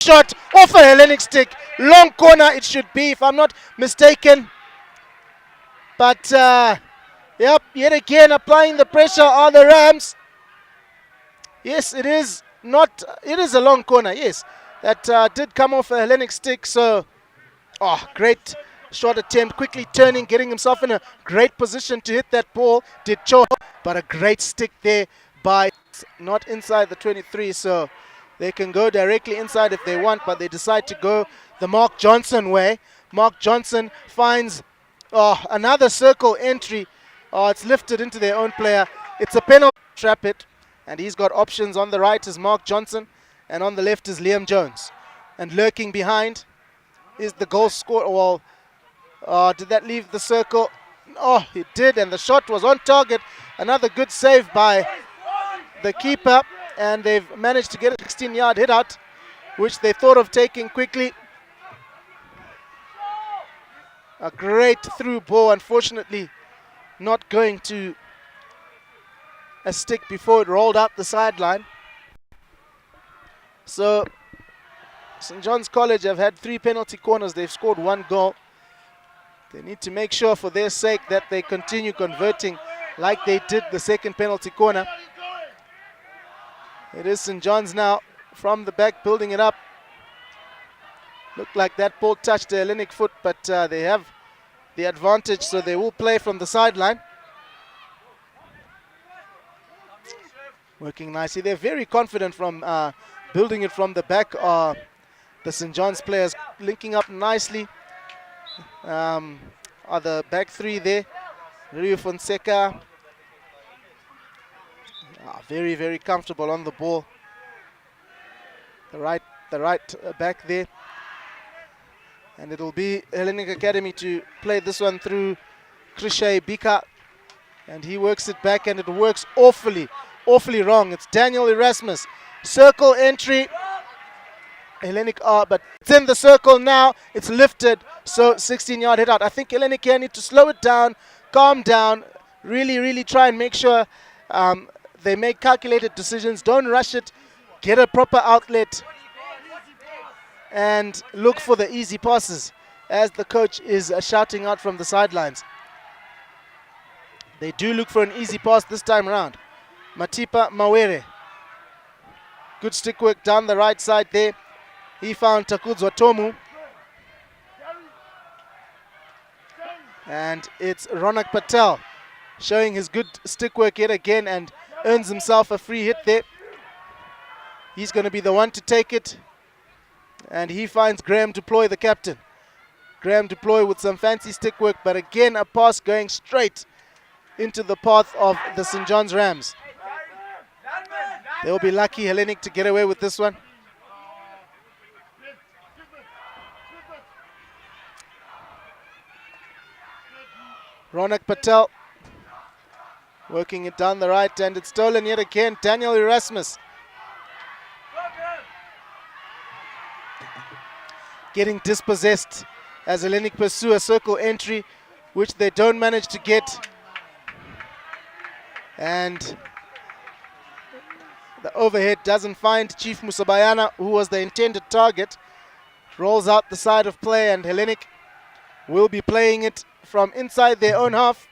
shot off a Hellenic stick. Long corner it should be, if I'm not mistaken. But, yep, yet again applying the pressure on the Rams. Yes, it is not. It is a long corner, yes. That did come off a Hellenic stick, so... Oh, great shot attempt, quickly turning, getting himself in a great position to hit that ball. Did Cho, but a great stick there by... Not inside the 23, so they can go directly inside if they want, but they decide to go the Mark Johnson way. Mark Johnson finds another circle entry. Oh, it's lifted into their own player. It's a penalty. Trap it. And he's got options. On the right is Mark Johnson, and on the left is Liam Jones. And lurking behind is the goal scorer. Well, did that leave the circle? Oh, it did, and the shot was on target. Another good save by the keeper, and they've managed to get a 16-yard hit out, which they thought of taking quickly. A great through ball, unfortunately not going to a stick before it rolled out the sideline. So St. John's College have had 3 penalty corners. They've scored 1 goal. They need to make sure for their sake that they continue converting like they did the second penalty corner. It is St. John's now from the back building it up. Looked like that ball touched the Hellenic foot, but they have the advantage, so they will play from the sideline. Working nicely. They're very confident from building it from the back. The St. John's players linking up nicely. Are the back 3 there. Rio Fonseca. Very, very comfortable on the ball. The right back there. And it'll be Hellenic Academy to play this one through Krishay Bika. And he works it back, and it works awfully wrong. It's Daniel Erasmus. Circle entry. Hellenic but it's in the circle now. It's lifted, so 16-yard hit out. I think Hellenic here need to slow it down, calm down, really try and make sure they make calculated decisions. Don't rush it. Get a proper outlet and look for the easy passes as the coach is shouting out from the sidelines. They do look for an easy pass this time around. Matipa Mawere. Good stick work down the right side there. He found Takudzwa Tomu. And it's Ronak Patel showing his good stick work yet again and earns himself a free hit there. He's going to be the one to take it. And he finds Graham Deploy, the captain. Graham Deploy with some fancy stick work, but again a pass going straight into the path of the St. John's Rams. They'll be lucky, Hellenic, to get away with this one. Ronak Patel working it down the right, and it's stolen yet again. Daniel Erasmus getting dispossessed as Hellenic pursue a circle entry, which they don't manage to get. And the overhead doesn't find Chief Musabayana, who was the intended target. Rolls out the side of play, and Hellenic will be playing it from inside their own half.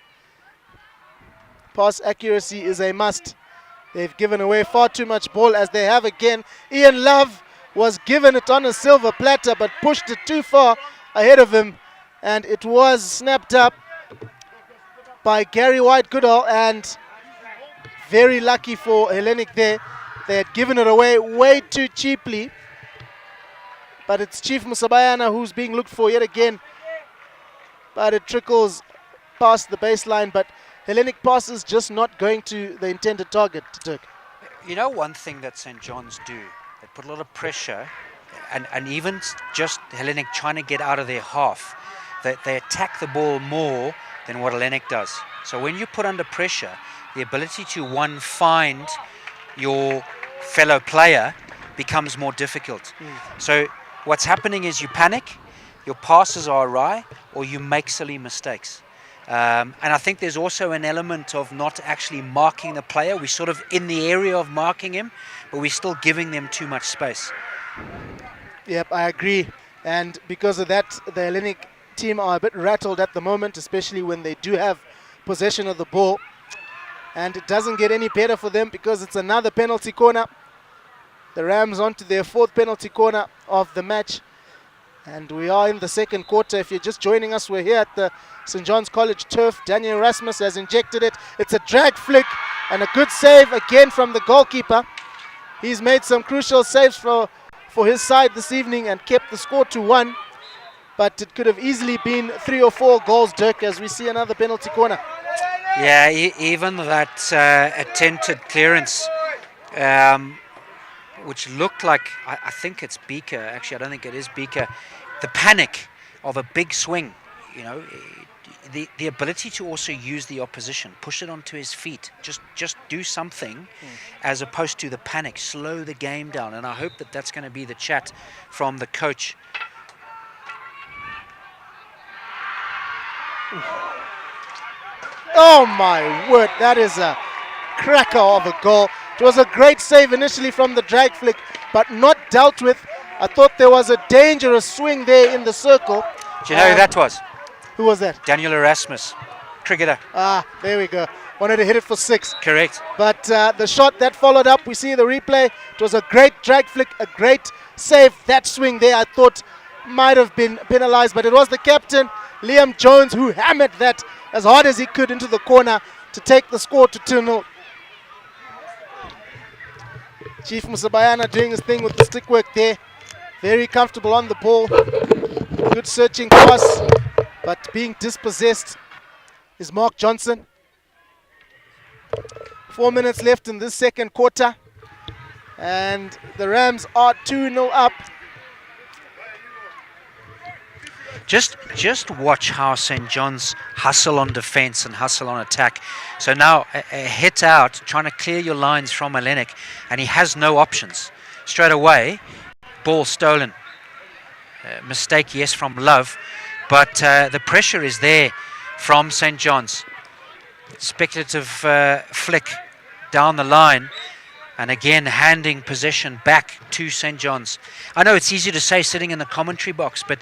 Pass accuracy is a must. They've given away far too much ball, as they have again. Ian Love was given it on a silver platter, but pushed it too far ahead of him, and it was snapped up by Gary White Goodall, and very lucky for Hellenic there. They had given it away way too cheaply, but it's Chief Musabayana who's being looked for yet again. But it trickles past the baseline, but Hellenic passes just not going to the intended target. You know, one thing that St. John's do, they put a lot of pressure, and even just Hellenic trying to get out of their half, they attack the ball more than what Hellenic does. So when you put under pressure, the ability to find your fellow player becomes more difficult. So what's happening is you panic, your passes are awry, or you make silly mistakes. And I think there's also an element of not actually marking the player. We're sort of in the area of marking him, but we're still giving them too much space. Yep, I agree. And because of that, the Hellenic team are a bit rattled at the moment, especially when they do have possession of the ball. And it doesn't get any better for them because it's another penalty corner. The Rams onto their 4th penalty corner of the match. And we are in the second quarter. If you're just joining us, we're here at the St. John's College turf. Daniel Rasmus has injected it. It's a drag flick and a good save again from the goalkeeper. He's made some crucial saves for his side this evening and kept the score to 1. But it could have easily been 3 or 4 goals, Dirk, as we see another penalty corner. Yeah, even that attempted clearance, which looked like, I think it's Beaker. Actually, I don't think it is Beaker. The panic of a big swing, you know, the ability to also use the opposition, push it onto his feet, just do something, as opposed to the panic, slow the game down. And I hope that that's going to be the chat from the coach. Oh my word, that is a cracker of a goal. It was a great save initially from the drag flick, but not dealt with. I thought there was a dangerous swing there in the circle. Do you know who that was? Who was that? Daniel Erasmus, cricketer. Ah, there we go. Wanted to hit it for 6. Correct. But the shot that followed up, we see the replay. It was a great drag flick, a great save. That swing there, I thought, might have been penalized, but it was the captain, Liam Jones, who hammered that as hard as he could into the corner to take the score to 2-0. Chief Musabayana doing his thing with the stick work there. Very comfortable on the ball. Good searching pass, but being dispossessed is Mark Johnson. 4 minutes left in this second quarter. And the Rams are 2-0 up. Just watch how St. John's hustle on defense and hustle on attack. So now a hit out, trying to clear your lines from Hellenic, and he has no options. Straight away, ball stolen. Mistake, yes, from Love, but the pressure is there from St. John's. Speculative flick down the line, and again handing possession back to St. John's. I know it's easy to say sitting in the commentary box, but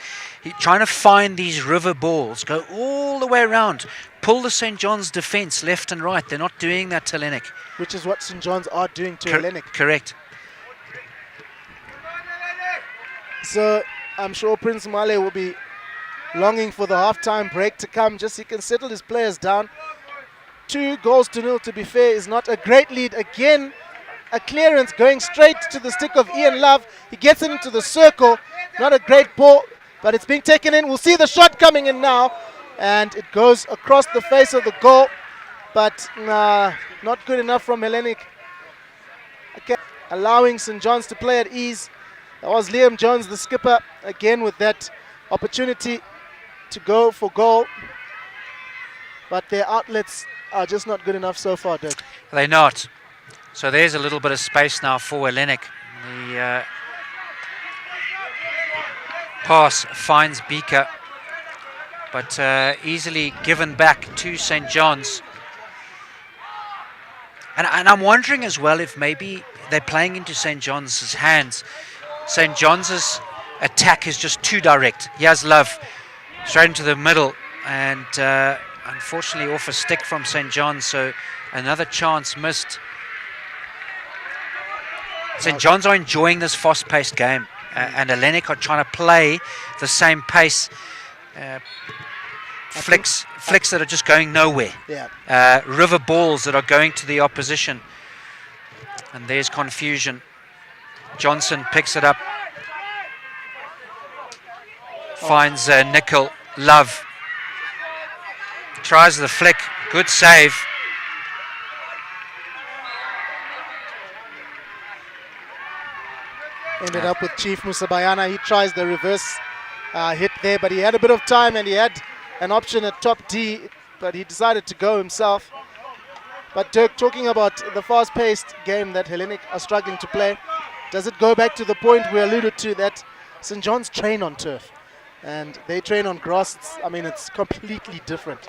trying to find these river balls, go all the way around, pull the St. John's defence left and right. They're not doing that to Hellenic. Which is what St. John's are doing to Hellenic. Correct. So I'm sure Prince Male will be longing for the halftime break to come, just so he can settle his players down. 2-0, to be fair, is not a great lead. Again, a clearance going straight to the stick of Ian Love. He gets it into the circle. Not a great ball, but it's being taken in. We'll see the shot coming in now. And it goes across the face of the goal. But not good enough from Hellenic. Okay, allowing St. John's to play at ease. That was Liam Jones, the skipper, again with that opportunity to go for goal. But their outlets are just not good enough so far, Dirk. They're not. So there's a little bit of space now for Hellenic. The pass finds Beaker, but easily given back to St. John's. And I'm wondering as well if maybe they're playing into St. John's hands. St. John's attack is just too direct. He has Love straight into the middle, and unfortunately off a stick from St. John's, so another chance missed. St. John's are enjoying this fast-paced game, and Hellenic are trying to play the same pace. Flicks that are just going nowhere. Yeah. River balls that are going to the opposition. And there's confusion. Johnson picks it up. Finds Nickel. Love. Tries the flick. Good save. Ended up with Chief Musabayana. He tries the reverse hit there, but he had a bit of time and he had an option at top D, but he decided to go himself. But Dirk, talking about the fast-paced game that Hellenic are struggling to play, does it go back to the point we alluded to that St. John's train on turf? and they train on grass. It's completely different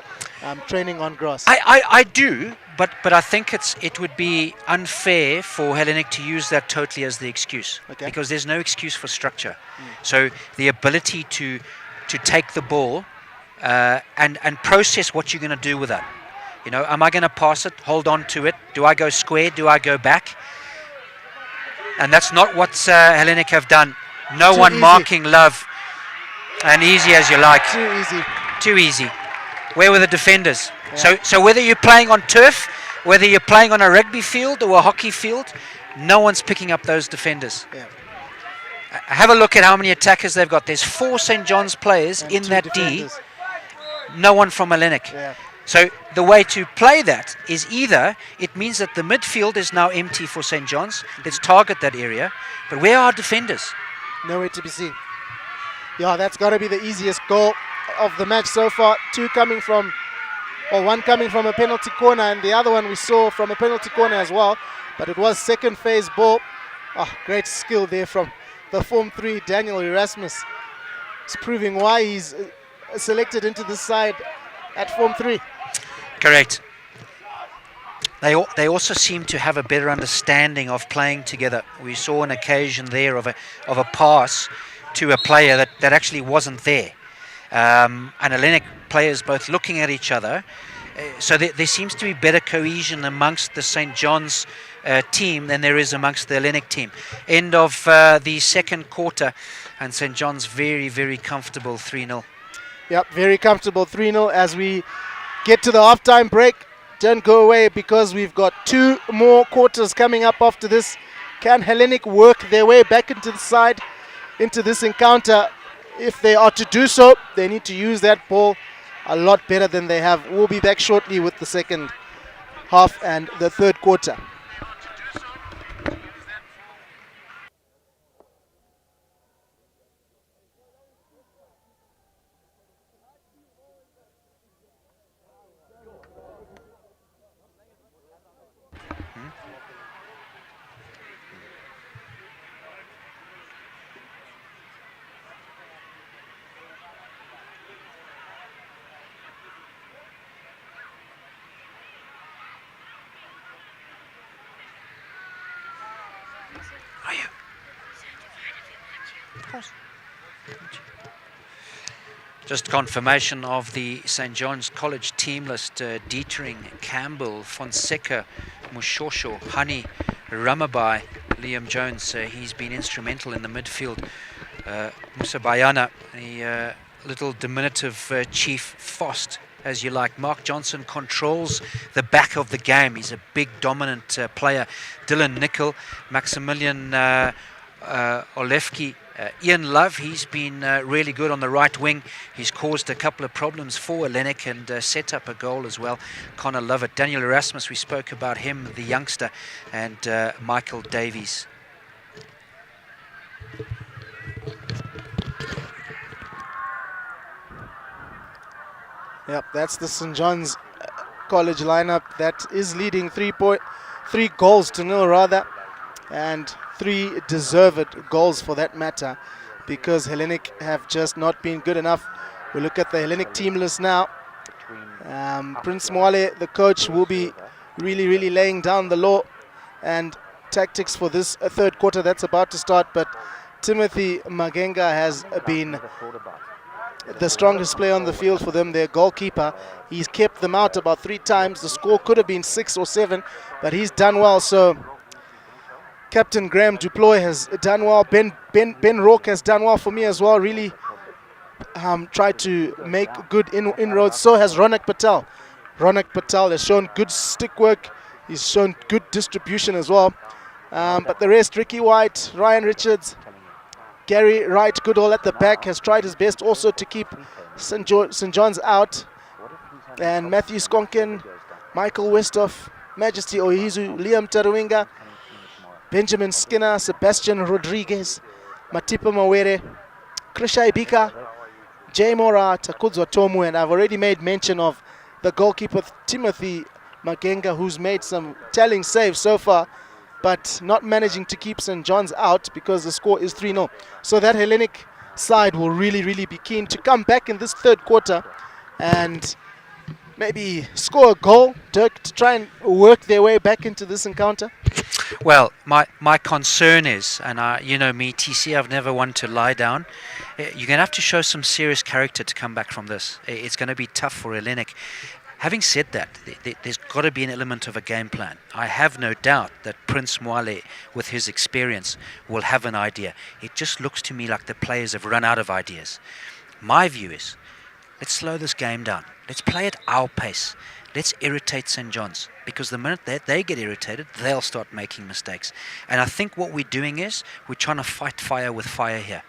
training on grass. I do, but I think it would be unfair for Hellenic to use that totally as the excuse, because there's no excuse for structure. So the ability to take the ball and process what you're going to do with it. Am I going to pass it, hold on to it? Do I go square? Do I go back? And that's not what Hellenic have done. No one marking Love, and easy as you like. Too easy. Too easy. Where were the defenders? Yeah. So whether you're playing on turf, whether you're playing on a rugby field or a hockey field, no one's picking up those defenders. Yeah. Have a look at how many attackers they've got. There's 4 St. John's players and in that defenders. D. No one from Hellenic. Yeah. So the way to play that is either it means that the midfield is now empty for St. John's. Let's target that area. But where are defenders? Nowhere to be seen. Yeah, that's got to be the easiest goal of the match so far. One coming from a penalty corner, and the other one we saw from a penalty corner as well. But it was second phase ball. Great skill there from the Form 3 Daniel Erasmus. It's proving why he's selected into the side at Form 3. Correct. They also seem to have a better understanding of playing together. We saw an occasion there of a pass to a player that actually wasn't there. And Hellenic players both looking at each other. So there seems to be better cohesion amongst the St. John's team than there is amongst the Hellenic team. End of the second quarter, and St. John's very, very comfortable 3-0. Yep, very comfortable 3-0 as we get to the halftime break. Don't go away, because we've got 2 more quarters coming up after this. Can Hellenic work their way back into the side, into this encounter? If they are to do so, they need to use that ball a lot better than they have. We'll be back shortly with the second half and the third quarter. Just confirmation of the St. John's College team list. Dietering, Campbell, Fonseca, Mushosho, Honey, Ramabai, Liam Jones. He's been instrumental in the midfield. Musa Bayana, the little diminutive Chief Fost, as you like. Mark Johnson controls the back of the game. He's a big, dominant player. Dylan Nickel, Maximilian Olefki, Ian Love, he's been really good on the right wing. He's caused a couple of problems for Hellenic and set up a goal as well. Connor Lovett, Daniel Erasmus, we spoke about him, the youngster, and Michael Davies. Yep, that's the St. John's College lineup that is leading 3 goals to nil rather, and 3 deserved goals for that matter, because Hellenic have just not been good enough. We look at the Hellenic team list now. Prince Mwale, the coach, will be really laying down the law and tactics for this third quarter that's about to start, but Timothy Magenga has been the strongest player on the field for them, their goalkeeper. He's kept them out about 3 times. The score could have been 6 or 7, but he's done well. So Captain Graham Duploy has done well. Ben Rourke has done well for me as well. Really tried to make good inroads. So has Ronak Patel. Ronak Patel has shown good stick work. He's shown good distribution as well. But the rest, Ricky White, Ryan Richards, Gary Wright, Goodall at the back, has tried his best also to keep St. John's out. And Matthew Skonken, Michael Westhoff, Majesty Ohizu, Liam Taruinga, Benjamin Skinner, Sebastian Rodriguez, Matipa Mawere, Krisha Ibika, Jay Mora, Takudzwa Tomu, and I've already made mention of the goalkeeper Timothy Magenga, who's made some telling saves so far, but not managing to keep St. John's out because the score is 3-0. So that Hellenic side will really be keen to come back in this third quarter and maybe score a goal, Dirk, to try and work their way back into this encounter? Well, my concern is, and you know me, TC, I've never wanted to lie down. You're going to have to show some serious character to come back from this. It's going to be tough for Hellenic. Having said that, there's got to be an element of a game plan. I have no doubt that Prince Mwale, with his experience, will have an idea. It just looks to me like the players have run out of ideas. My view is, let's slow this game down. Let's play at our pace. Let's irritate St. John's, because the minute that they get irritated, they'll start making mistakes. And I think what we're doing is we're trying to fight fire with fire here.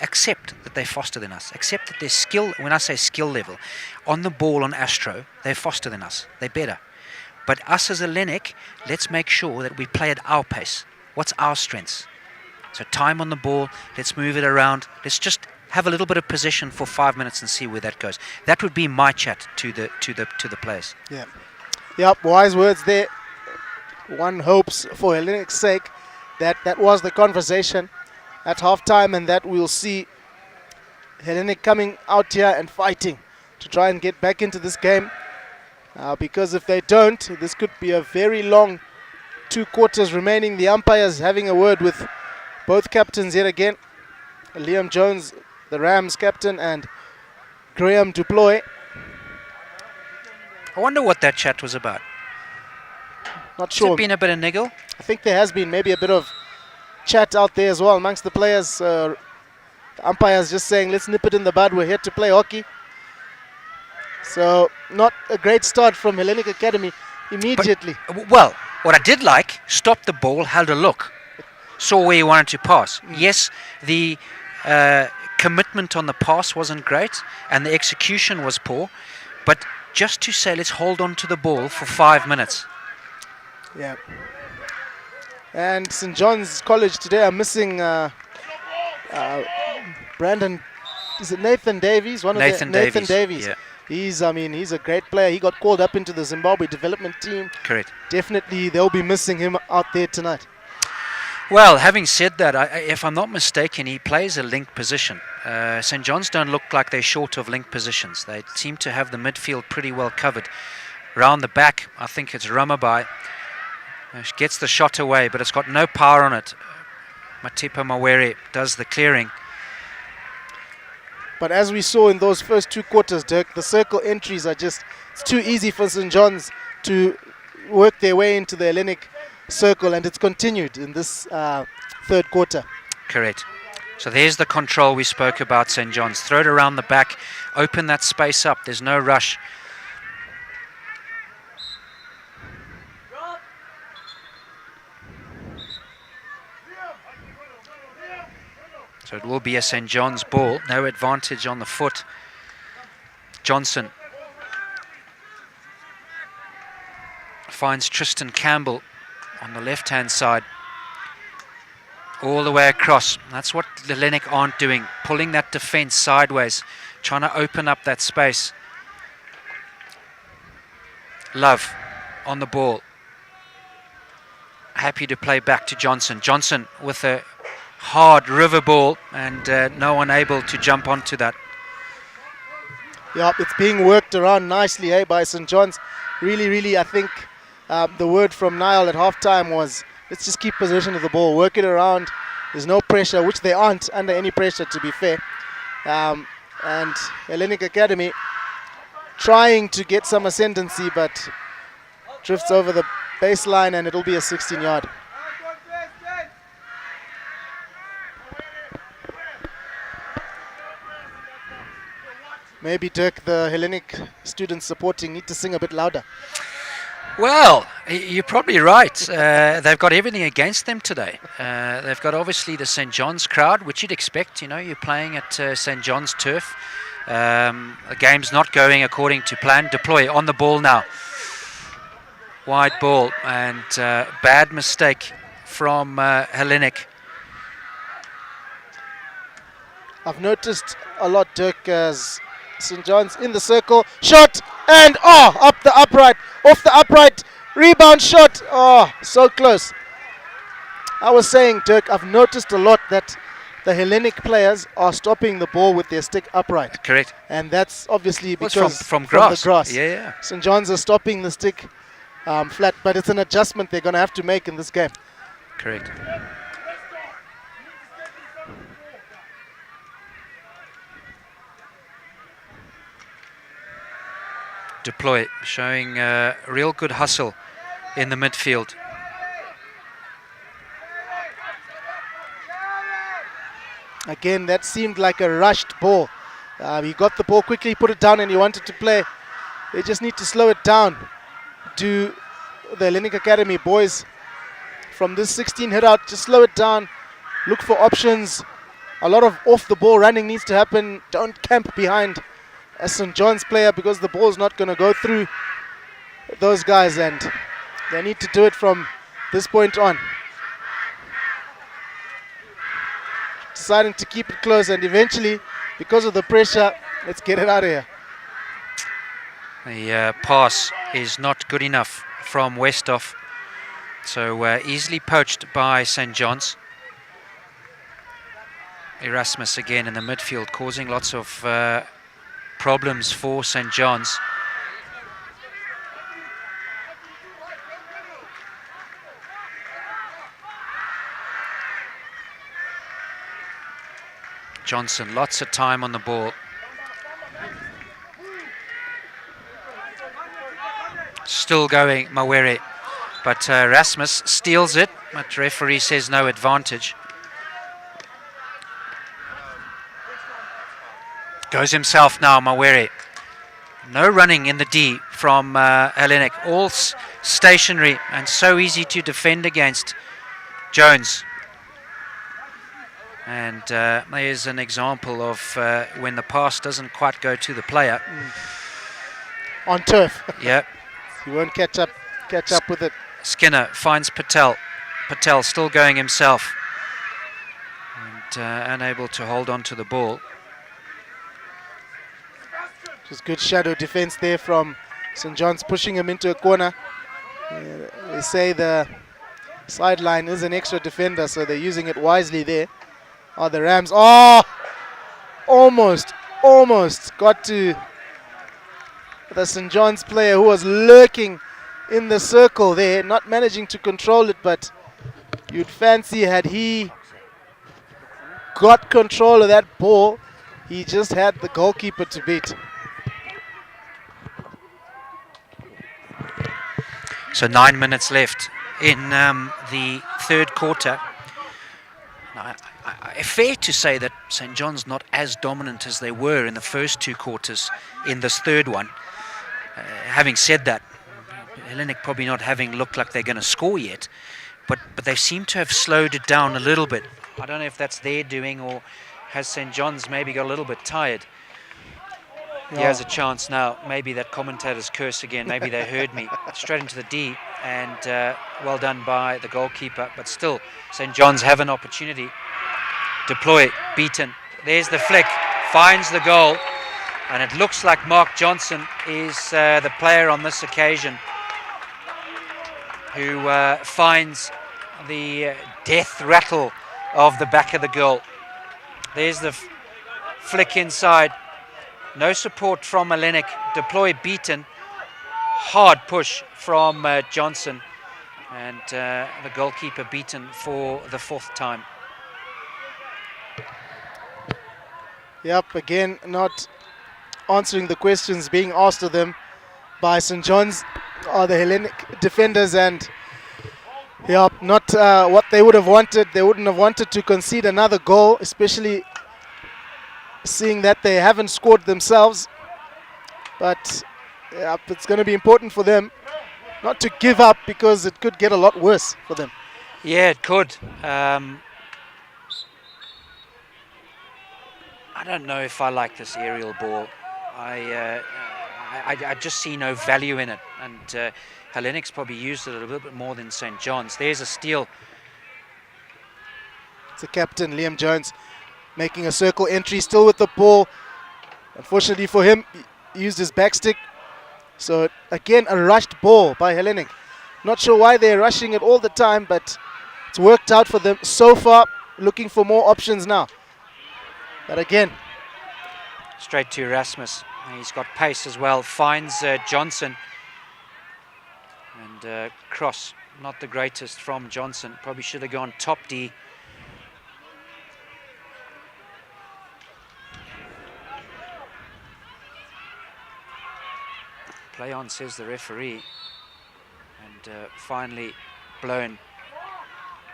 Accept that they're faster than us. Accept that their skill, when I say skill level, on the ball on Astro, they're faster than us. They're better. But us as a Hellenic, let's make sure that we play at our pace. What's our strengths? So time on the ball, let's move it around. Let's just have a little bit of possession for 5 minutes and see where that goes. That would be my chat to the players. Yeah. Yep, wise words there. One hopes for Hellenic's sake that that was the conversation at halftime, and that we'll see Hellenic coming out here and fighting to try and get back into this game. Because if they don't, this could be a very long 2 quarters remaining. The umpires having a word with both captains yet again. Liam Jones, the Rams captain, and Graham Duploy. I wonder what that chat was about. Not Has sure. it been a bit of niggle? I think there has been maybe a bit of chat out there as well amongst the players. The umpires just saying, let's nip it in the bud, we're here to play hockey. So not a great start from Hellenic Academy immediately. Well, what I did like, stopped the ball, held a look, saw where he wanted to pass. Yes, the commitment on the pass wasn't great and the execution was poor, but just to say let's hold on to the ball for 5 minutes. Yeah. And St. John's College today are missing Brandon, is it Nathan Davies? Nathan Davies. Yeah. He's a great player. He got called up into the Zimbabwe development team. Correct. Definitely they'll be missing him out there tonight. Well, having said that, if I'm not mistaken, he plays a link position. St. John's don't look like they're short of link positions. They seem to have the midfield pretty well covered. Round the back, I think it's Ramabai. Gets the shot away, but it's got no power on it. Matipa Mawere does the clearing. But as we saw in those first 2 quarters, Dirk, the circle entries are just, it's too easy for St. John's to work their way into the Hellenic circle, and it's continued in this third quarter. Correct. So there's the control we spoke about, St. John's. Throw it around the back, open that space up. There's no rush. So it will be a St. John's ball. No advantage on the foot. Johnson finds Tristan Campbell on the left-hand side. All the way across. That's what the Hellenic aren't doing. Pulling that defence sideways. Trying to open up that space. Love on the ball. Happy to play back to Johnson. Johnson with a hard river ball, and no one able to jump onto that. Yeah, it's being worked around nicely by St. John's. Really, I think the word from Niall at halftime was, let's just keep possession of the ball, work it around. There's no pressure, which they aren't under any pressure, to be fair. And Hellenic Academy trying to get some ascendancy, but drifts over the baseline, and it'll be a 16-yard. Maybe, Dirk, the Hellenic students supporting need to sing a bit louder. Well, you're probably right. They've got everything against them today. They've got obviously the St. John's crowd, which you'd expect. You know, you're playing at St. John's turf. The game's not going according to plan. Deploy on the ball now. Wide ball, and bad mistake from Hellenic. I've noticed a lot, Dirk, as St. John's in the circle, shot, and up the upright, off the upright, rebound shot, so close. I was saying, Dirk, I've noticed a lot that the Hellenic players are stopping the ball with their stick upright. Correct. And that's obviously Well, it's because from grass. the grass. Yeah. St. John's are stopping the stick flat, but it's an adjustment they're going to have to make in this game. Correct. Deploy, showing real good hustle in the midfield. Again, that seemed like a rushed ball. He got the ball quickly, put it down, and he wanted to play. They just need to slow it down. Do the Hellenic Academy boys from this 16 hit out, just slow it down, look for options. A lot of off the ball running needs to happen. Don't camp behind a St. John's player because the ball's not going to go through those guys, and they need to do it from this point on. Deciding to keep it close, and eventually, because of the pressure, let's get it out of here. The pass is not good enough from Westhoff, so easily poached by St. John's. Erasmus again in the midfield, causing lots of problems for St. John's. Johnson, lots of time on the ball. Still going, Mawere. But Rasmus steals it, but referee says no advantage. Goes himself now, Mawere. No running in the D from Hellenic. All stationary and so easy to defend against Jones. And there's an example of when the pass doesn't quite go to the player. On turf. Yeah. He won't catch up with it. Skinner finds Patel. Patel still going himself. And unable to hold on to the ball. Just good shadow defense there from St. John's, pushing him into a corner. They say the sideline is an extra defender, so they're using it wisely there. Oh, the Rams. Oh! Almost got to the St. John's player who was lurking in the circle there, not managing to control it, but you'd fancy had he got control of that ball, he just had the goalkeeper to beat. So 9 minutes left in the third quarter. Now, fair to say that St. John's not as dominant as they were in the first two quarters in this third one. Having said that, Hellenic probably not having looked like they're going to score yet, but they seem to have slowed it down a little bit. I don't know if that's their doing or has St. John's maybe got a little bit tired. He has a chance now. Maybe that commentator's curse again. Maybe they heard me. Straight into the D, and well done by the goalkeeper. But still, St. John's have an opportunity. Deploy, beaten. There's the flick, finds the goal, and it looks like Mark Johnson is the player on this occasion who finds the death rattle of the back of the goal. There's the flick inside. No support from Hellenic. Deploy beaten. Hard push from Johnson. And the goalkeeper beaten for the fourth time. Yep, again, not answering the questions being asked of them by St. John's or the Hellenic defenders, and not what they would have wanted. They wouldn't have wanted to concede another goal, especially seeing that they haven't scored themselves. But it's going to be important for them not to give up, because it could get a lot worse for them. Yeah, it could. I don't know if I like this aerial ball. I just see no value in it, and Hellenic's probably used it a little bit more than St. John's. There's a steal. It's the captain, Liam Jones, making a circle entry, still with the ball. Unfortunately for him, he used his back stick. So again, a rushed ball by Hellenic. Not sure why they're rushing it all the time, but it's worked out for them so far. looking for more options now. But again, straight to Erasmus. He's got pace as well. Finds Johnson. And cross, not the greatest from Johnson. Probably should have gone top D. Play on, says the referee. And finally blown.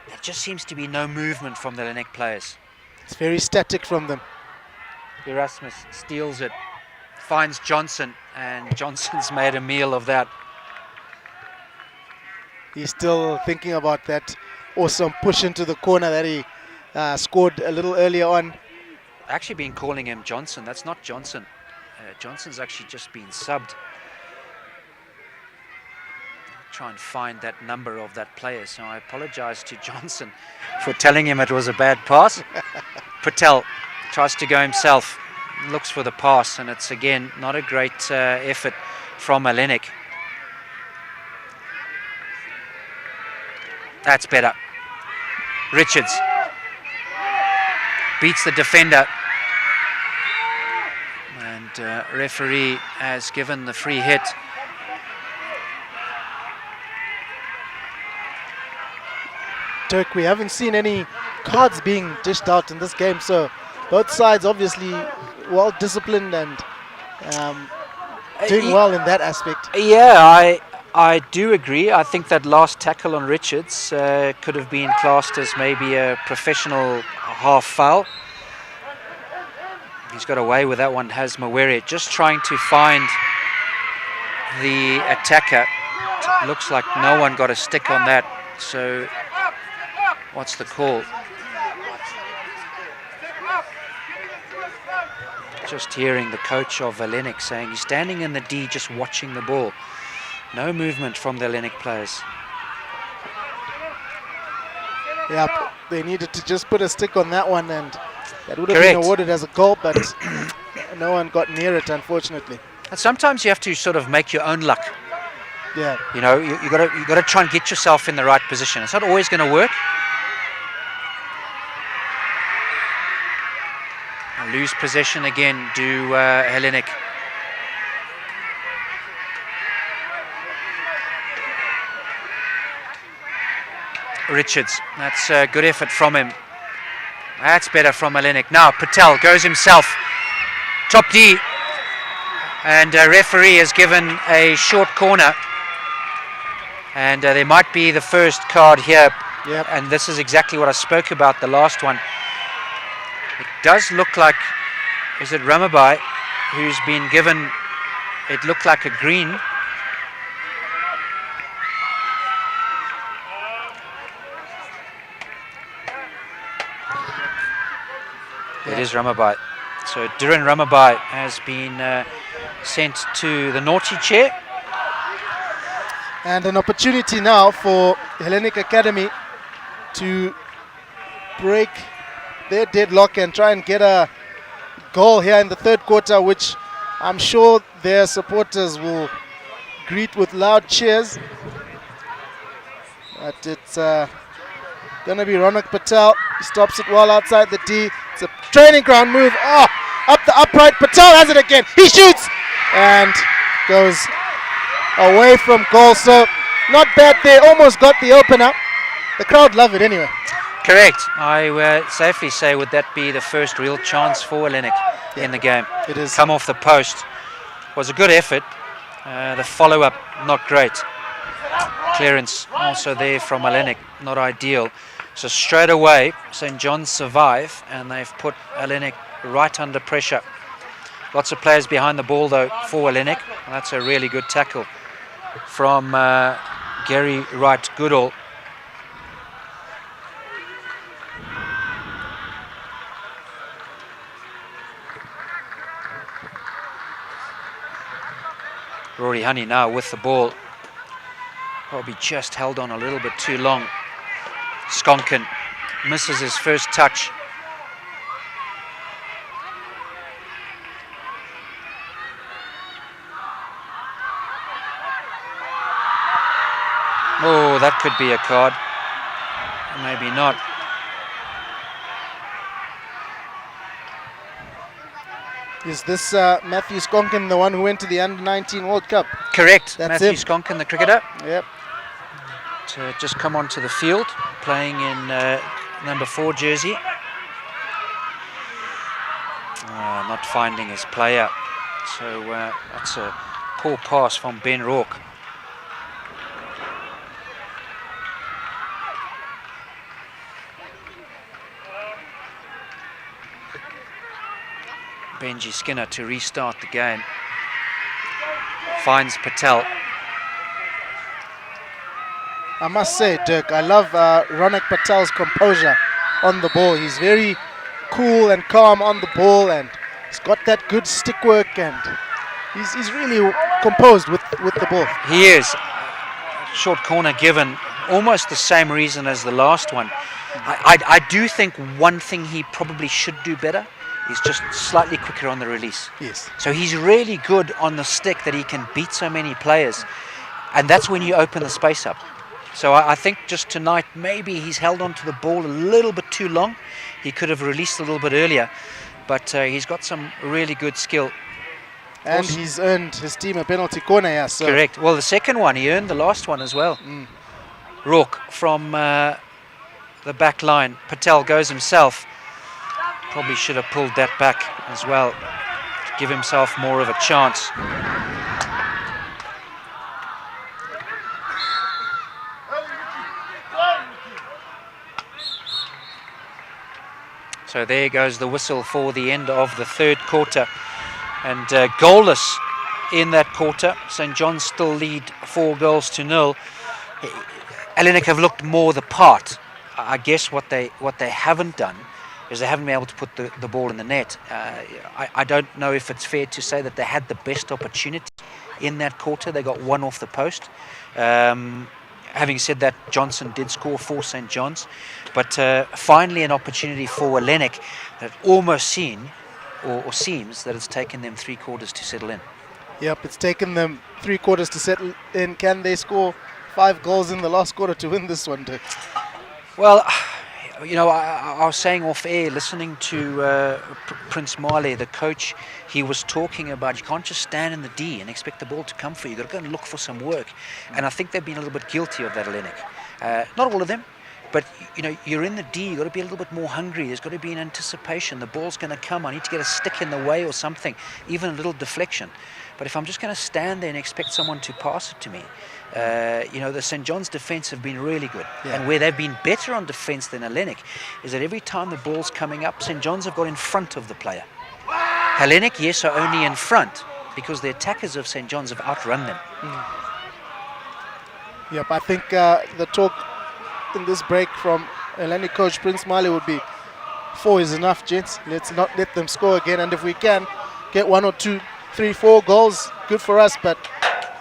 There just seems to be no movement from the Hellenic players. It's very static from them. Erasmus steals it, finds Johnson, and Johnson's made a meal of that. He's still thinking about that awesome push into the corner that he scored a little earlier on. Actually been calling him Johnson. That's not Johnson. Johnson's actually just been subbed. Try and find that number of that player. So I apologize to Johnson for telling him it was a bad pass. Patel tries to go himself, looks for the pass, and it's again not a great effort from Hellenic. That's better. Richards beats the defender, and referee has given the free hit. Dirk, we haven't seen any cards being dished out in this game, so both sides obviously well disciplined and doing well in that aspect. Yeah, I do agree. I think that last tackle on Richards could have been classed as maybe a professional half foul. He's got away with that one, has Mawere, just trying to find the attacker. Looks like no one got a stick on that, so what's the call? Just hearing the coach of Hellenic saying he's standing in the D just watching the ball. No movement from the Hellenic players. Yeah, they needed to just put a stick on that one, and that would have been awarded as a goal, but no one got near it, unfortunately. And sometimes you have to sort of make your own luck. Yeah. You know, you got to try and get yourself in the right position. It's not always going to work. Lose possession again, do Hellenic. Richards, that's a good effort from him. That's better from Hellenic. Now Patel goes himself. Top D. And referee has given a short corner. And there might be the first card here. Yep. And this is exactly what I spoke about, the last one. It does look like, is it Ramabai who's been given, it looked like a green. It is Ramabai. So Duran Ramabai has been sent to the naughty chair. And an opportunity now for Hellenic Academy to break their deadlock and try and get a goal here in the third quarter, which I'm sure their supporters will greet with loud cheers. But it's going to be Ronak Patel. He stops it well outside the D. It's a training ground move. Oh, up the upright. Patel has it again. He shoots and goes away from goal. So not bad there. Almost got the opener. The crowd love it anyway. Correct. I would safely say would that be the first real chance for Hellenic in the game. It is. Come off the post. Was a good effort. The follow-up not great. Clearance also there from Hellenic, not ideal. So straight away St. John's survive and they've put Hellenic right under pressure. Lots of players behind the ball though for Hellenic. And that's a really good tackle from Gary Wright Goodall. Rory Honey now with the ball. Probably just held on a little bit too long. Skonken misses his first touch. Oh, that could be a card. Maybe not. Is this Matthew Skonkin, the one who went to the Under-19 World Cup? Correct. That's Matthew him. Skonkin, the cricketer, Yep. to just come onto the field, playing in number 4 jersey. Not finding his player. So that's a poor pass from Ben Rourke. Benji Skinner to restart the game. Finds Patel. I must say, Dirk, I love Ronak Patel's composure on the ball. He's very cool and calm on the ball, and he's got that good stick work, and he's really composed with the ball. He is. Short corner given, almost the same reason as the last one. I do think one thing he probably should do better is just slightly quicker on the release. Yes. So he's really good on the stick that he can beat so many players, and that's when you open the space up. So I think just tonight maybe he's held on to the ball a little bit too long. He could have released a little bit earlier, but he's got some really good skill. And he's earned his team a penalty corner, yeah. So. Correct. Well, the second one, he earned the last one as well. Rourke from the back line. Patel goes himself. Probably should have pulled that back as well to give himself more of a chance. So there goes the whistle for the end of the third quarter. And goalless in that quarter. St. John's still lead 4-0. Hellenic have looked more the part. I guess what they haven't done is they haven't been able to put the ball in the net. I don't know if it's fair to say that they had the best opportunity in that quarter. They got one off the post. Having said that, Johnson did score for St. John's. But finally an opportunity for Hellenic that almost seems that it's taken them 3 quarters to settle in. Yep, it's taken them 3 quarters to settle in. Can they score 5 goals in the last quarter to win this one, Dirk? Well, you know, I was saying off air, listening to Prince Male, the coach, he was talking about you can't just stand in the D and expect the ball to come for you. You've got to go and look for some work. And I think they've been a little bit guilty of that, Hellenic. Not all of them. But, you know, you're in the D, you've got to be a little bit more hungry. There's got to be an anticipation. The ball's going to come. I need to get a stick in the way or something, even a little deflection. But if I'm just going to stand there and expect someone to pass it to me, you know, the St. John's defence have been really good. Yeah. And where they've been better on defence than Hellenic is that every time the ball's coming up, St. John's have got in front of the player. Hellenic, yes, are only in front because the attackers of St. John's have outrun them. Yep, I think the talk in this break from Hellenic coach Prince Male would be 4 is enough, gents. Let's not let them score again, and if we can get 1 or 2, 3, 4 goals, good for us. But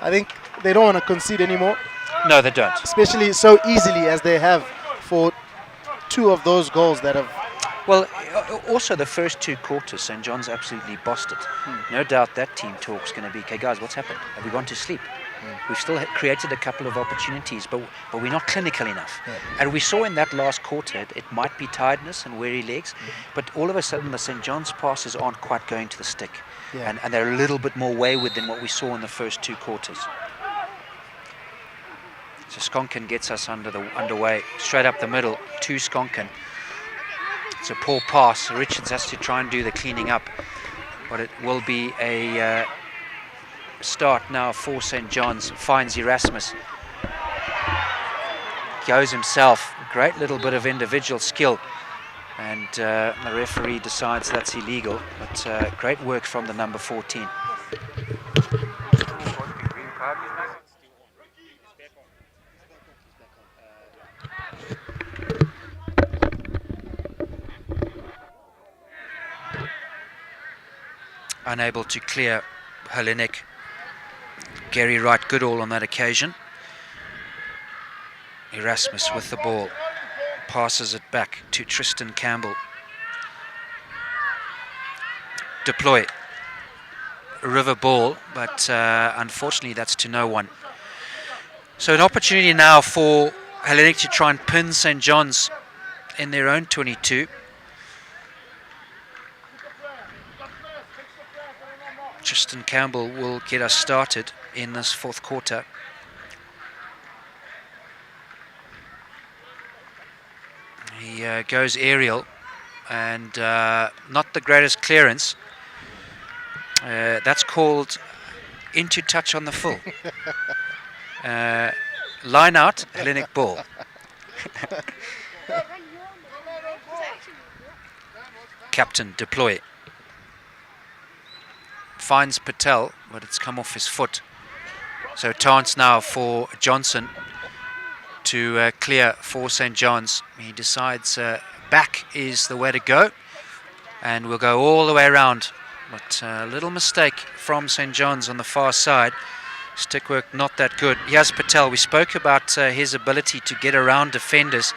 I think they don't want to concede anymore. No, they don't. Especially so easily as they have for 2 of those goals that have... Well, also the first 2 quarters, St. John's absolutely bossed it. No doubt that team talk's going to be, okay, guys, what's happened? Have we gone to sleep? We've still created a couple of opportunities, but we're not clinical enough. Yeah. And we saw in that last quarter, it might be tiredness and weary legs, but all of a sudden the St. John's passes aren't quite going to the stick. Yeah. And they're a little bit more wayward than what we saw in the first 2 quarters. So Skonkin gets us underway, straight up the middle to Skonkin. It's a poor pass. Richards has to try and do the cleaning up, but it will be a start now for St. John's. Finds Erasmus. Goes himself. Great little bit of individual skill. And the referee decides that's illegal. But great work from the number 14. Unable to clear Hellenic. Gary Wright Goodall on that occasion. Erasmus with the ball. Passes it back to Tristan Campbell. Deploy. River ball, but unfortunately that's to no one. So an opportunity now for Hellenic to try and pin St. John's in their own 22. Tristan Campbell will get us started in this fourth quarter. He goes aerial, and not the greatest clearance. That's called into touch on the full. Line out, Hellenic ball. Captain deploy. Finds Patel, but it's come off his foot. So chance now for Johnson to clear for St. John's. He decides back is the way to go, and we'll go all the way around. But a little mistake from St. John's on the far side. Stick work not that good. Here's Patel. We spoke about his ability to get around defenders,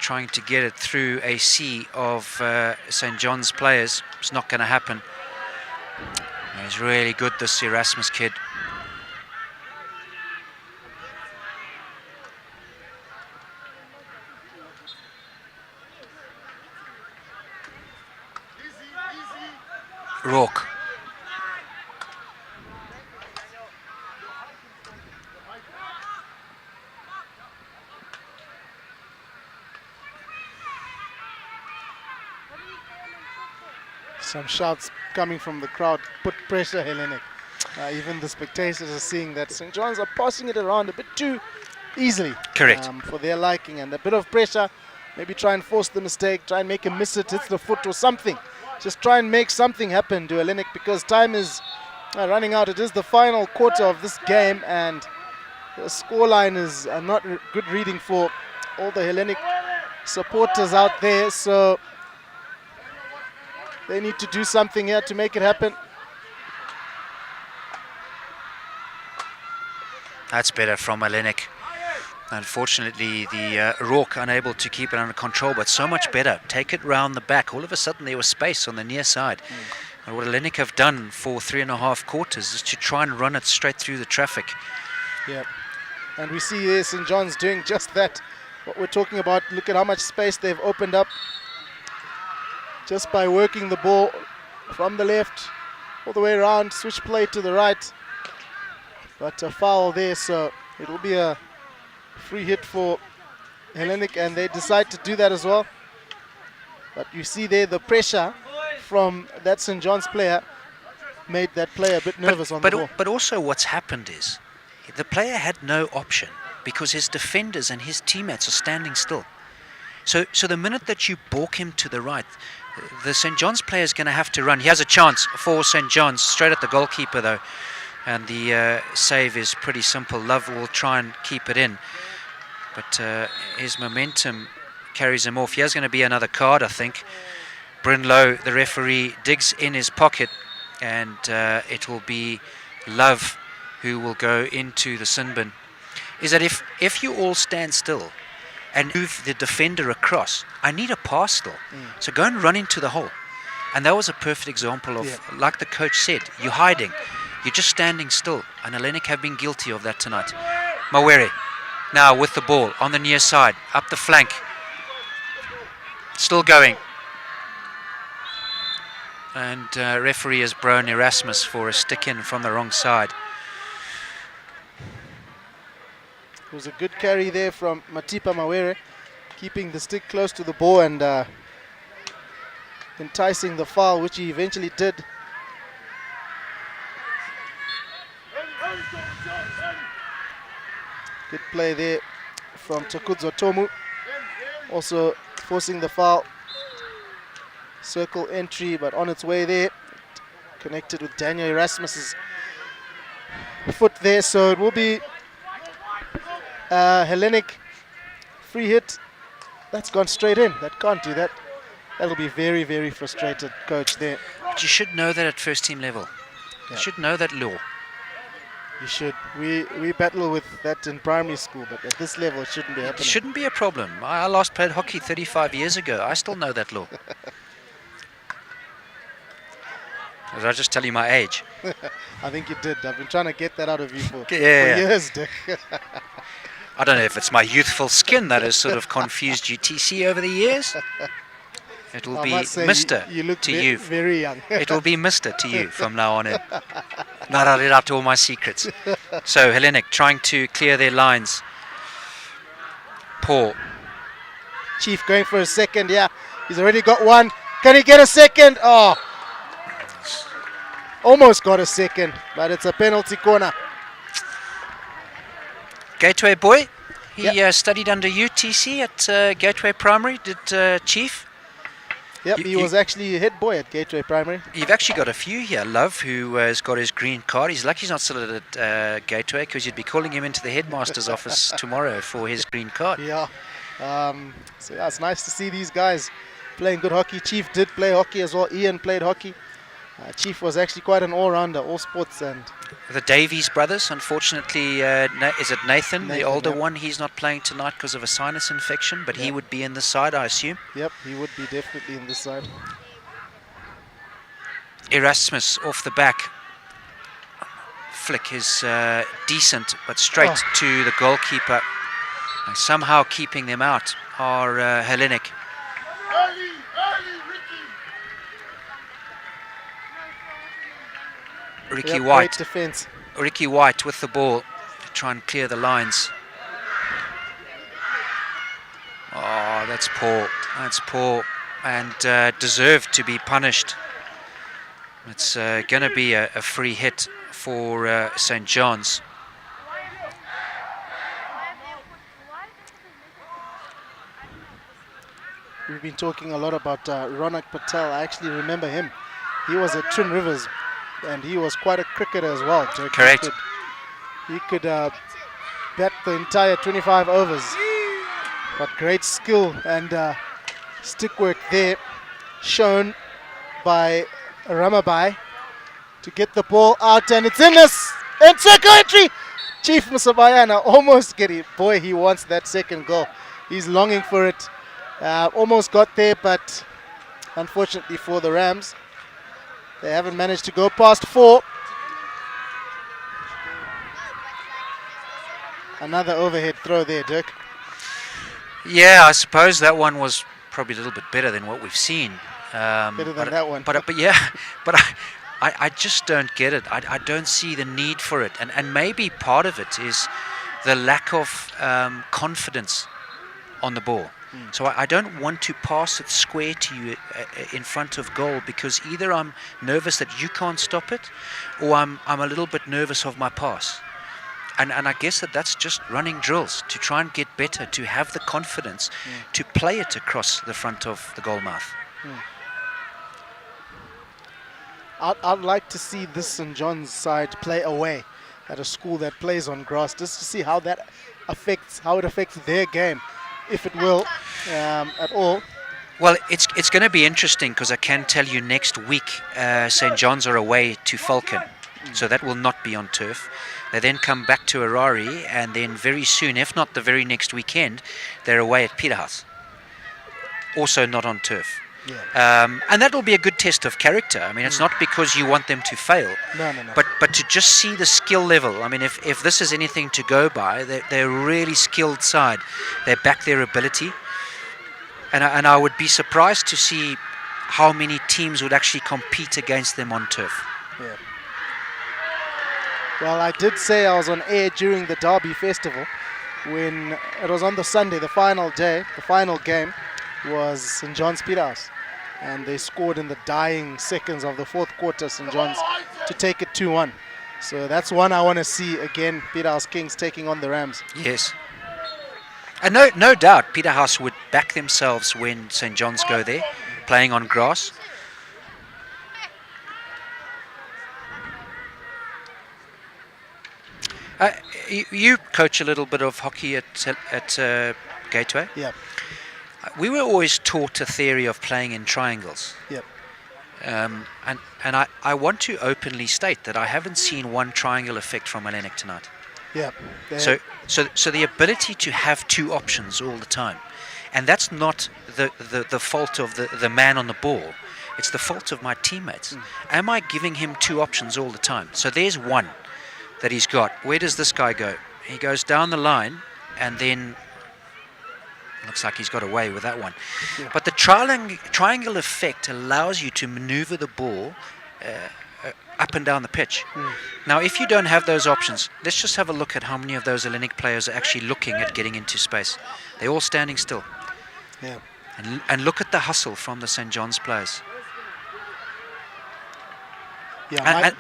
trying to get it through a sea of St. John's players. It's not going to happen. He's really good, this Erasmus kid. Rourke. Some shouts coming from the crowd. Put pressure, Hellenic. Even the spectators are seeing that St. John's are passing it around a bit too easily. Correct. For their liking, and a bit of pressure. Maybe try and force the mistake. Try and make him miss it. Hits the foot or something. Just try and make something happen to Hellenic, because time is running out. It is the final quarter of this game, and the scoreline is not good reading for all the Hellenic supporters out there. So they need to do something here to make it happen. That's better from Hellenic. Unfortunately, the Rourke unable to keep it under control, but so much better. Take it round the back. All of a sudden, there was space on the near side. And what Hellenic have done for 3.5 quarters is to try and run it straight through the traffic. Yeah, and we see there St. John's doing just that. What we're talking about, look at how much space they've opened up just by working the ball from the left all the way around, switch play to the right. But a foul there, so it will be a free hit for Hellenic, and they decide to do that as well. But you see there the pressure from that St. John's player made that player a bit nervous on the ball. But also what's happened is the player had no option, because his defenders and his teammates are standing still. So the minute that you balk him to the right, the St. John's player is going to have to run. He has a chance for St. John's, straight at the goalkeeper though. And the save is pretty simple. Love will try and keep it in, but his momentum carries him off. Here's going to be another card, I think. Brinlow, the referee, digs in his pocket, and it will be Love who will go into the sin bin. Is that if you all stand still and move the defender across, I need a pass still. So go and run into the hole. And that was a perfect example of, like the coach said, you're hiding. You're just standing still, and Hellenic have been guilty of that tonight. Mawere now with the ball on the near side, up the flank. Still going. And referee has blown Erasmus for a stick-in from the wrong side. It was a good carry there from Matipa Mawere, keeping the stick close to the ball and enticing the foul, which he eventually did. Good play there from Takudzo Tomu, also forcing the foul. Circle entry, but on its way there, connected with Daniel Erasmus's foot there, so it will be Hellenic free hit. That's gone straight in. That can't do that. That'll be very, very frustrated coach there. But you should know that at first team level. You should know that law. You should. We battle with that in primary school, but at this level it shouldn't be happening. It shouldn't be a problem. I last played hockey 35 years ago. I still know that law. Did I just tell you my age? I think you did. I've been trying to get that out of you for Yeah. years, Dick. I don't know if it's my youthful skin that has sort of confused you, TC, over the years. It will I be must say, Mr. you look to you. very young. It will be Mr. to you from now on in. Now that I let out all my secrets. So Hellenic trying to clear their lines. Paul. Chief going for a second. Yeah, he's already got one. Can he get a second? Oh, almost got a second, but it's a penalty corner. Gateway boy. He Yep. studied under UTC at Gateway Primary. Did Chief? Yep, he was actually head boy at Gateway Primary. You've actually got a few here. Love, who has got his green card. He's lucky he's not still at Gateway, because you'd be calling him into the headmaster's office tomorrow for his green card. Yeah. So yeah, it's nice to see these guys playing good hockey. Chief did play hockey as well. Ian played hockey. Chief was actually quite an all-rounder, all sports. And the Davies brothers, unfortunately, is it Nathan, the older yeah. one? He's not playing tonight because of a sinus infection, but he would be in the side, I assume. Yep, he would be definitely in this side. Erasmus off the back. Flick is decent, but straight to the goalkeeper. And somehow keeping them out are Hellenic. Ricky White. Great defense. Ricky White with the ball to try and clear the lines. Oh, that's poor. That's poor and deserved to be punished. It's going to be a free hit for St. John's. We've been talking a lot about Ronak Patel. I actually remember him. He was at Twin Rivers, and he was quite a cricketer as well. Dirk. Correct. He could bat the entire 25 overs. But great skill and stick work there, shown by Ramabai to get the ball out, and it's in this and second entry. Chief Musabayana almost get it. Boy, he wants that second goal. He's longing for it. Almost got there, but unfortunately for the Rams, they haven't managed to go past 4. Another overhead throw there, Dirk. Yeah, I suppose that one was probably a little bit better than what we've seen. Better than that one. But yeah, but I just don't get it. I don't see the need for it. And maybe part of it is the lack of confidence on the ball. So I don't want to pass it square to you in front of goal, because either I'm nervous that you can't stop it, or I'm a little bit nervous of my pass. And I guess that's just running drills to try and get better, to have the confidence to play it across the front of the goal mouth. I'd like to see this St. John's side play away at a school that plays on grass, just to see how it affects their game, if it will at all. Well, it's going to be interesting, because I can tell you next week St. John's are away to Falcon, so that will not be on turf. They then come back to Harare, and then very soon, if not the very next weekend, they're away at Peterhouse, also not on turf. Yeah. And that will be a good test of character. I mean, it's not because you want them to fail, No. but to just see the skill level. I mean, if this is anything to go by, they're a really skilled side. They back their ability, and I would be surprised to see how many teams would actually compete against them on turf. Yeah. Well, I did say I was on air during the Derby Festival when it was on the Sunday, the final day. The final game was St. John's Peterhouse, and they scored in the dying seconds of the fourth quarter, St. John's, to take it 2-1. So that's one I want to see again, Peterhouse Kings taking on the Rams. Yes. And no doubt Peterhouse would back themselves when St. John's go there, playing on grass. You coach a little bit of hockey at Gateway. Yep. We were always taught a theory of playing in triangles. Yep. And I want to openly state that I haven't seen one triangle effect from Hellenic tonight. Yep. So the ability to have two options all the time, and that's not the fault of the man on the ball. It's the fault of my teammates. Am I giving him two options all the time? So there's one that he's got. Where does this guy go? He goes down the line, and then Looks like he's got away with that one. Yeah. But the triangle effect allows you to maneuver the ball up and down the pitch. Now, if you don't have those options, let's just have a look at how many of those Hellenic players are actually looking at getting into space. They're all standing still. Yeah. And look at the hustle from the St. John's players. Yeah.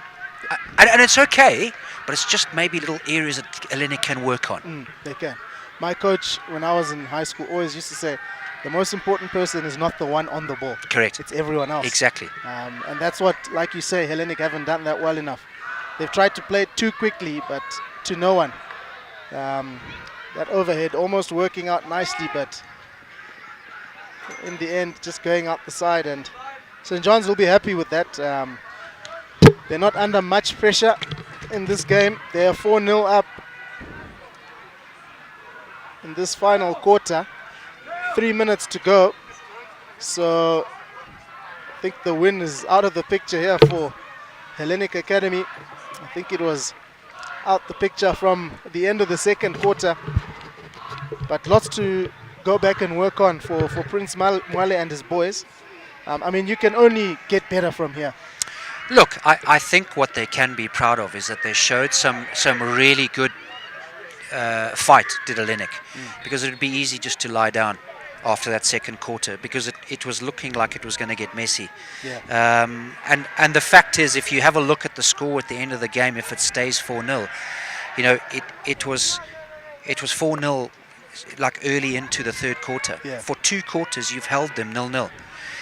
And it's okay, but it's just maybe little areas that Hellenic can work on. They can. My coach, when I was in high school, always used to say, the most important person is not the one on the ball. Correct. It's everyone else. Exactly. And that's what, like you say, Hellenic haven't done that well enough. They've tried to play it too quickly, but to no one. That overhead almost working out nicely, but in the end, just going out the side. And St. John's will be happy with that. They're not under much pressure in this game. They are 4-0 up in this final quarter. 3 minutes to go. So I think the win is out of the picture here for Hellenic Academy. I think it was out the picture from the end of the second quarter. But lots to go back and work on for Prince Mwale and his boys. I mean, you can only get better from here. Look, I think what they can be proud of is that they showed some really good fight, did Hellenic, because it would be easy just to lie down after that second quarter, because it was looking like it was going to get messy. Yeah. And the fact is, if you have a look at the score at the end of the game, if it stays 4-0, you know, it was 4-0 like early into the third quarter. Yeah. For 2 quarters, you've held them 0-0.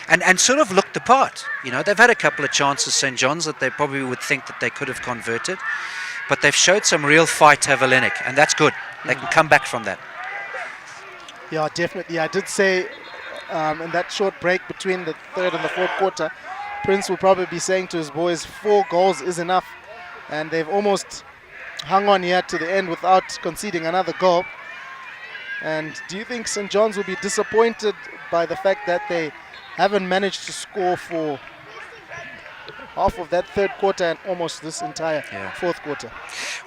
And sort of looked the part. You know, they've had a couple of chances, St. John's, that they probably would think that they could have converted. But they've showed some real fight to Hellenic, and that's good. They can come back from that. Yeah, definitely. I did say in that short break between the third and the fourth quarter, Prince will probably be saying to his boys, 4 goals is enough. And they've almost hung on here to the end without conceding another goal. And do you think St. John's will be disappointed by the fact that they haven't managed to score for half of that third quarter and almost this entire fourth quarter?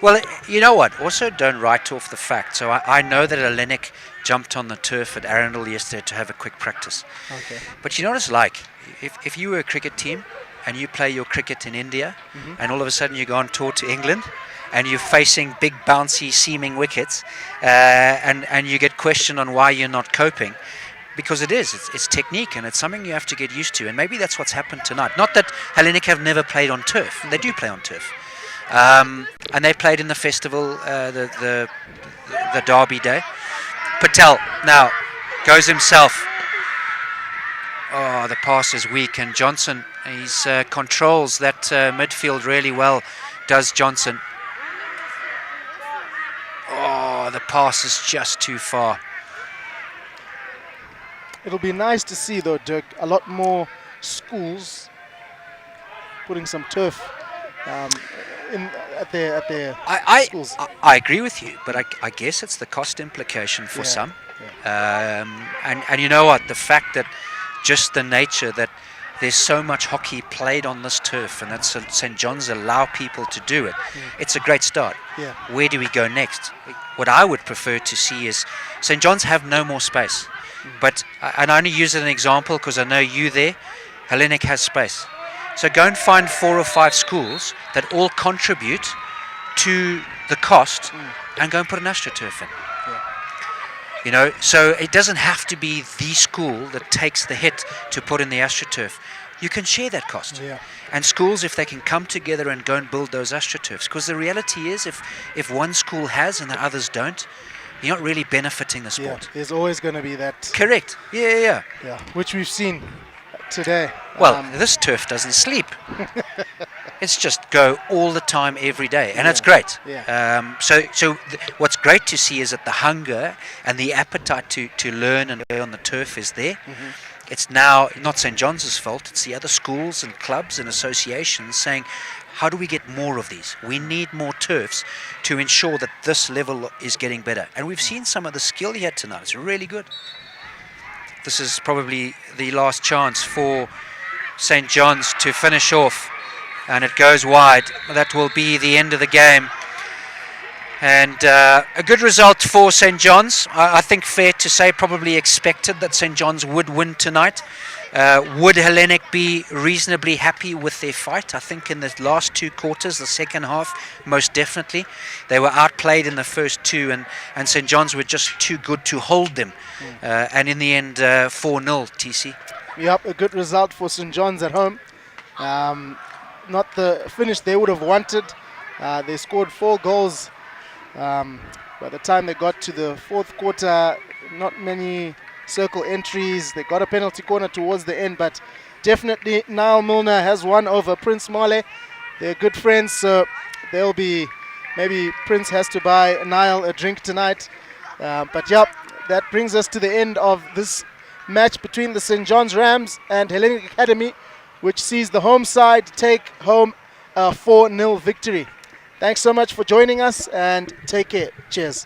Well, you know what? Also, don't write off the fact. So I know that Hellenic jumped on the turf at Arundel yesterday to have a quick practice. Okay. But you know what it's like? If you were a cricket team and you play your cricket in India, and all of a sudden you go on tour to England, and you're facing big, bouncy, seaming wickets, and you get questioned on why you're not coping. Because it's technique, and it's something you have to get used to, and maybe that's what's happened tonight. Not that Hellenic have never played on turf; they do play on turf, and they played in the festival, the Derby Day. Patel now goes himself. Oh, the pass is weak, and Johnson controls that midfield really well. Does Johnson? Oh, the pass is just too far. It'll be nice to see, though, Dirk, a lot more schools putting some turf at their schools. I agree with you, but I guess it's the cost implication for some. Yeah. And you know what? The fact that just the nature that there's so much hockey played on this turf, and that St. John's allow people to do it, it's a great start. Yeah. Where do we go next? What I would prefer to see is St. John's have no more space. But, and I only use it as an example because I know you there, Hellenic has space. So go and find 4 or 5 schools that all contribute to the cost and go and put an AstroTurf in. Yeah. You know, so it doesn't have to be the school that takes the hit to put in the AstroTurf. You can share that cost. Yeah. And schools, if they can come together and go and build those AstroTurfs, because the reality is if one school has and the others don't, you're not really benefiting the sport. Yeah, there's always going to be that. Correct. Yeah. Yeah, which we've seen today. Well, this turf doesn't sleep. It's just go all the time, every day, and it's great. Yeah. So what's great to see is that the hunger and the appetite to learn and play on the turf is there. It's now not St. John's fault. It's the other schools and clubs and associations saying, how do we get more of these? We need more turfs to ensure that this level is getting better. And we've seen some of the skill here tonight. It's really good. This is probably the last chance for St. John's to finish off. And it goes wide. That will be the end of the game. And a good result for St. John's. I think fair to say probably expected that St. John's would win tonight. Would Hellenic be reasonably happy with their fight? I think in the last two quarters, the second half, most definitely. They were outplayed in the first two, and St. John's were just too good to hold them. And in the end, 4-0, TC. Yep, a good result for St. John's at home. Not the finish they would have wanted. They scored 4 goals. By the time they got to the fourth quarter, not many circle entries. They got a penalty corner towards the end, but definitely Niall Milner has won over Prince Male. They're good friends, so they'll be, maybe Prince has to buy Niall a drink tonight. But yep, that brings us to the end of this match between the St. John's Rams and Hellenic Academy, which sees the home side take home a 4-0 victory. Thanks so much for joining us, and take care. Cheers.